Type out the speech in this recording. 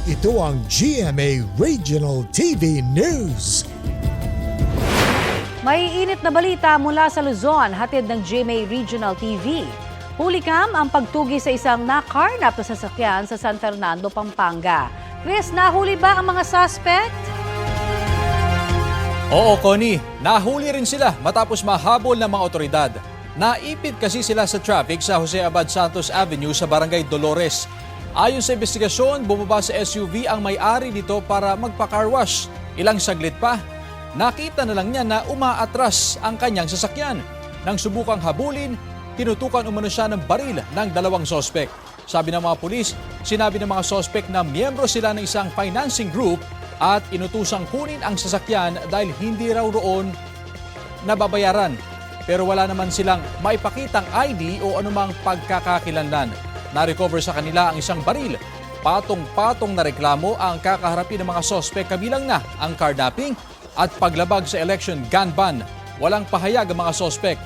Ito ang GMA Regional TV News. May init na balita mula sa Luzon, hatid ng GMA Regional TV. Hulikam ang pagtugi sa isang nakarnap na sasakyan sa San Fernando, Pampanga. Chris, nahuli ba ang mga suspect? Oo, Connie. Nahuli rin sila matapos mahabol ng mga otoridad. Naipit kasi sila sa traffic sa Jose Abad Santos Avenue sa Barangay Dolores. Ayon sa investigasyon, bumaba sa SUV ang may-ari nito para magpa-car wash. Ilang saglit pa, nakita na lang niya na umaatras ang kanyang sasakyan. Nang subukang habulin, tinutukan umano siya ng baril ng dalawang sospek. Sabi ng mga pulis, sinabi ng mga sospek na miyembro sila ng isang financing group at inutusang kunin ang sasakyan dahil hindi raw roon nababayaran. Pero wala naman silang maipakitang ID o anumang pagkakakilanlan. Na-recover sa kanila ang isang baril. Patong-patong na reklamo ang kakaharapin ng mga sospek, kabilang na ang carnapping at paglabag sa election gun ban. Walang pahayag ang mga sospek